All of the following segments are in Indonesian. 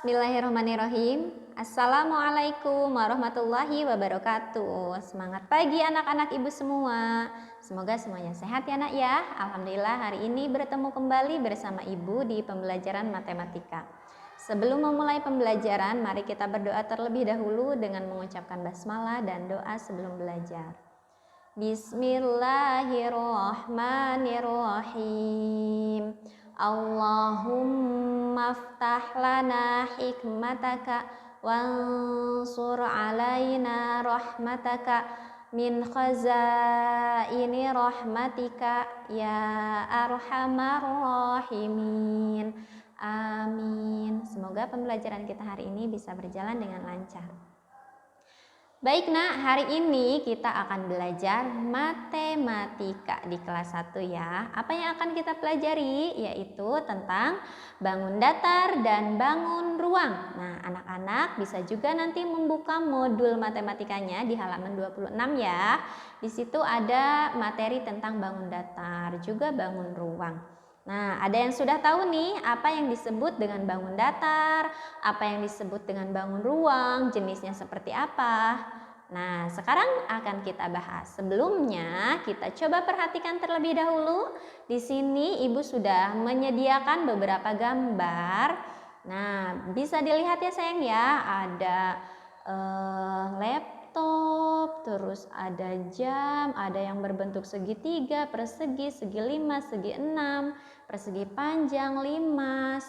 Bismillahirrahmanirrahim. Assalamualaikum warahmatullahi wabarakatuh. Semangat pagi anak-anak ibu semua. Semoga semuanya sehat ya nak ya. Alhamdulillah hari ini bertemu kembali bersama ibu di pembelajaran matematika. Sebelum memulai pembelajaran, mari kita berdoa terlebih dahulu dengan mengucapkan basmalah dan doa sebelum belajar. Bismillahirrahmanirrahim. Allahumma aftah lana hikmataka wansur alaina rahmataka min khazaini rahmatika ya arhamar rahimin. Amin. Semoga pembelajaran kita hari ini bisa berjalan dengan lancar. Baik nak, hari ini kita akan belajar matematika di kelas 1 ya. Apa yang akan kita pelajari? Yaitu tentang bangun datar dan bangun ruang. Nah, anak-anak bisa juga nanti membuka modul matematikanya di halaman 26 ya. Di situ ada materi tentang bangun datar, juga bangun ruang. Nah, ada yang sudah tahu nih apa yang disebut dengan bangun datar, apa yang disebut dengan bangun ruang, jenisnya seperti apa. Nah, sekarang akan kita bahas. Sebelumnya, kita coba perhatikan terlebih dahulu. Di sini Ibu sudah menyediakan beberapa gambar. Nah, bisa dilihat ya sayang ya, ada laptop, terus ada jam, ada yang berbentuk segitiga, persegi, segi 5, segi 6, persegi panjang, limas,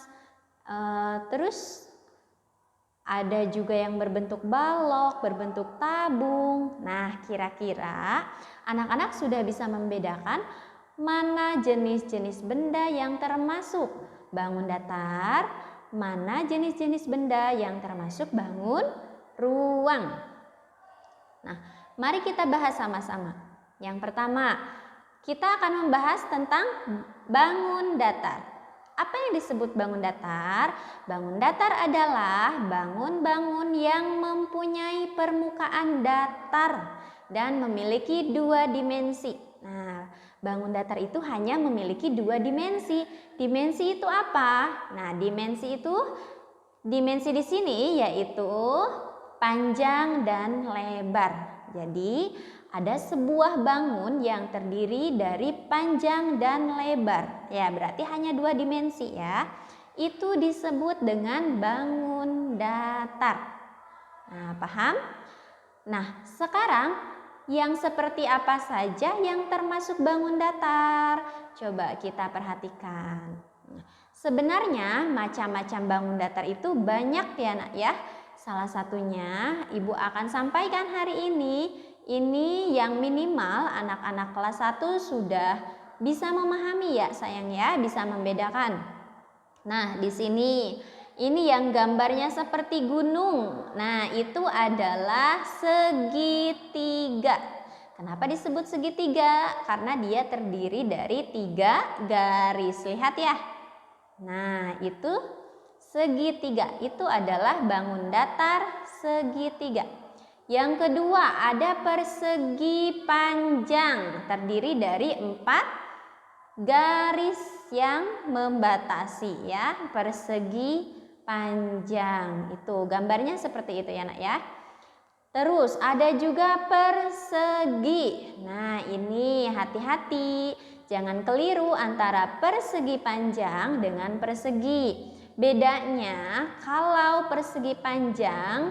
terus ada juga yang berbentuk balok, berbentuk tabung. Nah, kira-kira anak-anak sudah bisa membedakan mana jenis-jenis benda yang termasuk bangun datar, mana jenis-jenis benda yang termasuk bangun ruang. Nah, mari kita bahas sama-sama. Yang pertama, kita akan membahas tentang bangun datar. Apa yang disebut bangun datar? Bangun datar adalah bangun-bangun yang mempunyai permukaan datar dan memiliki 2 dimensi. Nah, bangun datar itu hanya memiliki 2 dimensi. Dimensi itu apa? Nah, dimensi di sini yaitu panjang dan lebar. Jadi, ada sebuah bangun yang terdiri dari panjang dan lebar. Ya, berarti hanya 2 dimensi ya. Itu disebut dengan bangun datar. Nah, paham? Nah, sekarang yang seperti apa saja yang termasuk bangun datar? Coba kita perhatikan. Sebenarnya macam-macam bangun datar itu banyak ya nak ya. Salah satunya Ibu akan sampaikan hari ini. Ini yang minimal anak-anak kelas 1 sudah bisa memahami ya sayang ya, bisa membedakan. Nah, di sini ini yang gambarnya seperti gunung. Nah, itu adalah segitiga. Kenapa disebut segitiga? Karena dia terdiri dari 3 garis. Lihat ya. Nah, itu segitiga. Itu adalah bangun datar segitiga. Yang kedua ada persegi panjang, terdiri dari 4 garis yang membatasi ya, persegi panjang. Itu gambarnya seperti itu ya nak ya. Terus ada juga persegi. Nah, ini hati-hati, jangan keliru antara persegi panjang dengan persegi. Bedanya kalau persegi panjang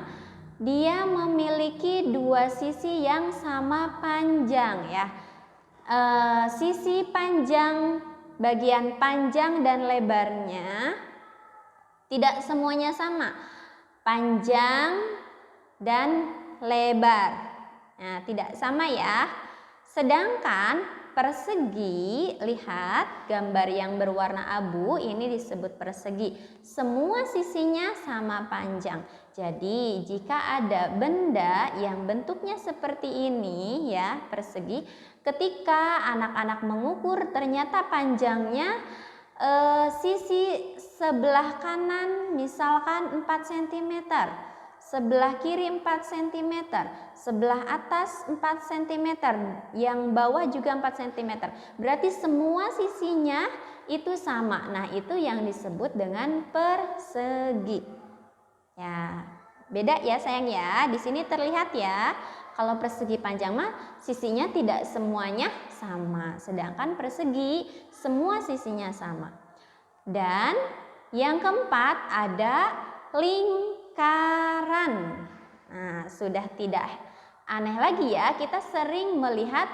dia memiliki 2 sisi yang sama panjang ya. Sisi panjang, bagian panjang dan lebarnya tidak semuanya sama. Panjang dan lebar. Nah, tidak sama ya. Sedangkan persegi, lihat gambar yang berwarna abu ini disebut persegi. Semua sisinya sama panjang. Jadi jika ada benda yang bentuknya seperti ini ya, persegi, ketika anak-anak mengukur ternyata panjangnya sisi sebelah kanan misalkan 4 cm, sebelah kiri 4 cm, sebelah atas 4 cm, yang bawah juga 4 cm. Berarti semua sisinya itu sama. Nah, itu yang disebut dengan persegi. Ya, beda ya sayang ya. Di sini terlihat ya, kalau persegi panjang mah sisinya tidak semuanya sama, sedangkan persegi semua sisinya sama. Dan yang keempat ada lingkaran. Nah, sudah tidak aneh lagi ya, kita sering melihat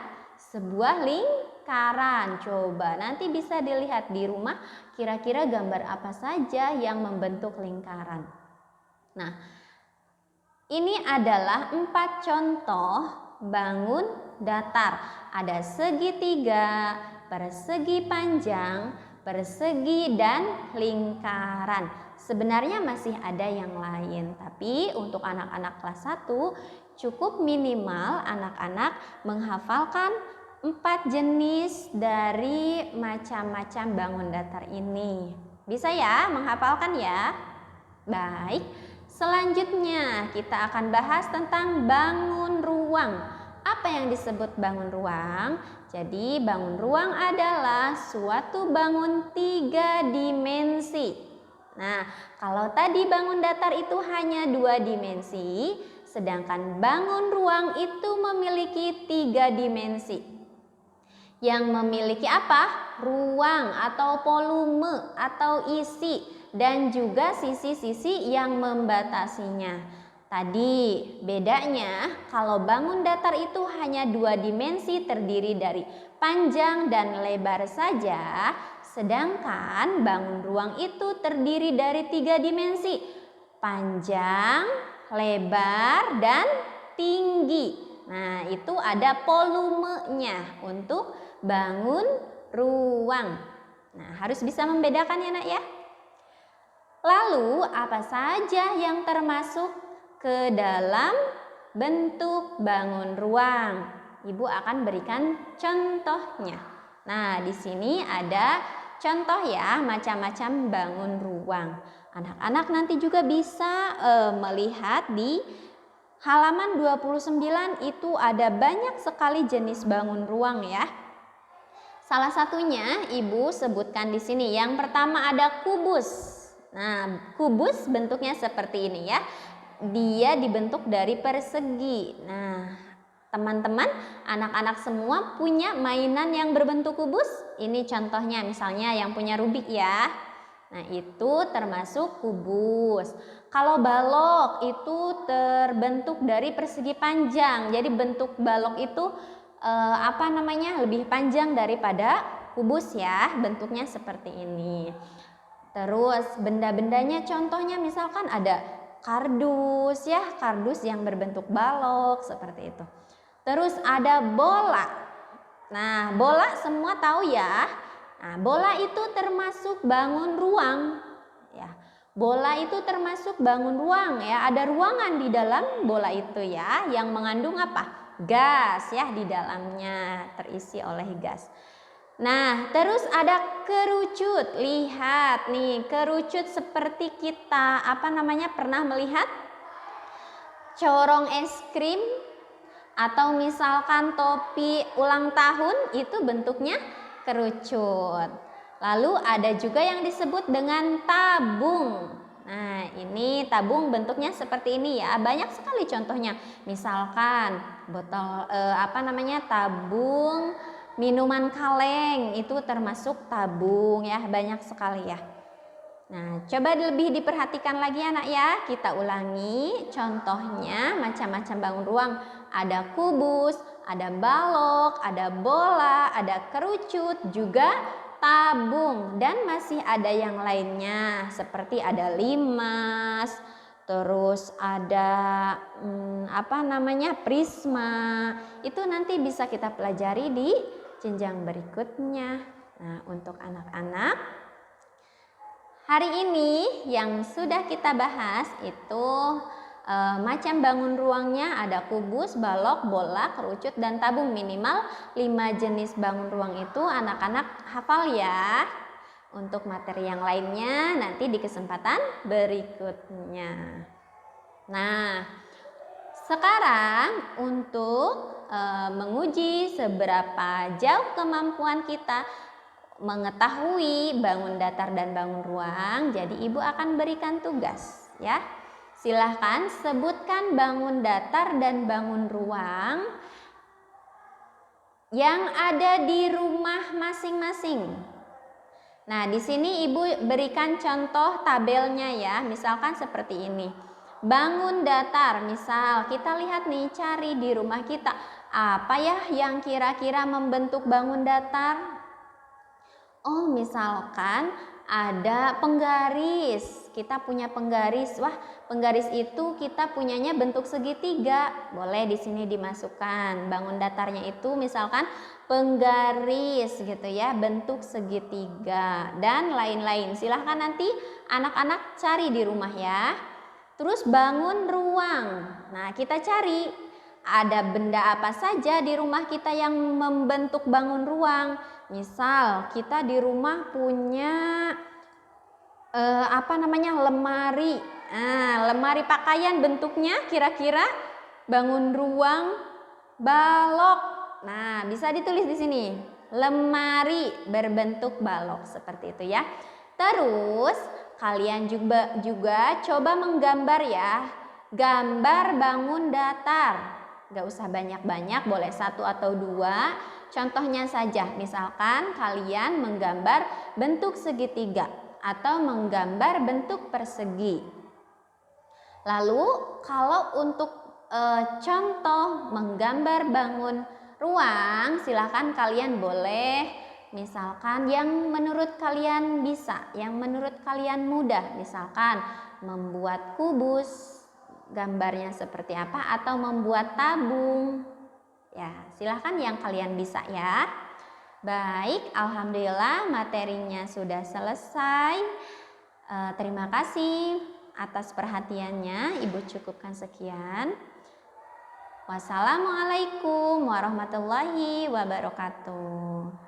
sebuah lingkaran. Coba nanti bisa dilihat di rumah kira-kira gambar apa saja yang membentuk lingkaran. Nah, ini adalah 4 contoh bangun datar. Ada segitiga, persegi panjang, persegi, dan lingkaran. Sebenarnya masih ada yang lain, tapi untuk anak-anak kelas 1 cukup minimal anak-anak menghafalkan 4 jenis dari macam-macam bangun datar ini. Bisa ya menghafalkan ya? Baik, selanjutnya kita akan bahas tentang bangun ruang. Apa yang disebut bangun ruang? Jadi bangun ruang adalah suatu bangun 3 dimensi. Nah, kalau tadi bangun datar itu hanya 2 dimensi, sedangkan bangun ruang itu memiliki 3 dimensi. Yang memiliki apa? Ruang atau volume atau isi, dan juga sisi-sisi yang membatasinya. Tadi bedanya kalau bangun datar itu hanya 2 dimensi terdiri dari panjang dan lebar saja, sedangkan bangun ruang itu terdiri dari 3 dimensi, panjang, lebar, dan tinggi. Nah, itu ada volumenya untuk bangun ruang. Nah, harus bisa membedakan ya nak ya. Lalu apa saja yang termasuk ke dalam bentuk bangun ruang? Ibu akan berikan contohnya. Nah, di sini ada contoh ya macam-macam bangun ruang. Anak-anak nanti juga bisa melihat di halaman 29 itu ada banyak sekali jenis bangun ruang ya. Salah satunya ibu sebutkan di sini. Yang pertama ada kubus. Nah, kubus bentuknya seperti ini ya. Dia dibentuk dari persegi. Nah, teman-teman, anak-anak semua punya mainan yang berbentuk kubus? Ini contohnya misalnya yang punya Rubik ya. Nah, itu termasuk kubus. Kalau balok itu terbentuk dari persegi panjang. Jadi bentuk balok itu lebih panjang daripada kubus ya, bentuknya seperti ini. Terus benda-bendanya contohnya misalkan ada kardus ya, kardus yang berbentuk balok seperti itu. Terus ada bola. Nah, bola semua tahu ya. Nah, bola itu termasuk bangun ruang ya. Bola itu termasuk bangun ruang ya. Ada ruangan di dalam bola itu ya yang mengandung apa? Gas ya, di dalamnya terisi oleh gas. Nah, terus ada kerucut. Lihat nih, kerucut seperti kita pernah melihat corong es krim atau misalkan topi ulang tahun, itu bentuknya kerucut. Lalu ada juga yang disebut dengan tabung. Nah, ini tabung bentuknya seperti ini ya. Banyak sekali contohnya. Misalkan botol tabung minuman kaleng, itu termasuk tabung ya. Banyak sekali ya. Nah, coba lebih diperhatikan lagi anak ya. Kita ulangi contohnya macam-macam bangun ruang. Ada kubus, ada balok, ada bola, ada kerucut, juga tabung, dan masih ada yang lainnya seperti ada limas, terus ada prisma. Itu nanti bisa kita pelajari di jenjang berikutnya. Nah, untuk anak-anak, hari ini yang sudah kita bahas itu macam bangun ruangnya ada kubus, balok, bola, kerucut, dan tabung. Minimal 5 jenis bangun ruang itu anak-anak hafal ya. Untuk materi yang lainnya nanti di kesempatan berikutnya. Nah, sekarang untuk menguji seberapa jauh kemampuan kita mengetahui bangun datar dan bangun ruang, jadi ibu akan berikan tugas ya. Silahkan sebutkan bangun datar dan bangun ruang yang ada di rumah masing-masing. Nah, di sini Ibu berikan contoh tabelnya ya, misalkan seperti ini. Bangun datar, misal kita lihat nih, cari di rumah kita, apa ya yang kira-kira membentuk bangun datar? Oh, misalkan ada penggaris. Kita punya penggaris. Wah, penggaris itu kita punyanya bentuk segitiga. Boleh di sini dimasukkan. Bangun datarnya itu misalkan penggaris gitu ya, bentuk segitiga dan lain-lain. Silahkan nanti anak-anak cari di rumah ya. Terus bangun ruang. Nah, kita cari ada benda apa saja di rumah kita yang membentuk bangun ruang. Misal kita di rumah punya lemari. Nah, lemari pakaian bentuknya kira-kira bangun ruang balok. Nah, bisa ditulis di sini. Lemari berbentuk balok seperti itu ya. Terus kalian juga coba menggambar ya. Gambar bangun datar. Gak usah banyak-banyak, boleh 1 atau 2. Contohnya saja, misalkan kalian menggambar bentuk segitiga atau menggambar bentuk persegi. Lalu kalau untuk contoh menggambar bangun ruang, silakan kalian boleh misalkan yang menurut kalian bisa, yang menurut kalian mudah, misalkan membuat kubus, gambarnya seperti apa, atau membuat tabung. Ya, silahkan yang kalian bisa ya. Baik, alhamdulillah materinya sudah selesai. Terima kasih atas perhatiannya. Ibu cukupkan sekian. Wassalamualaikum warahmatullahi wabarakatuh.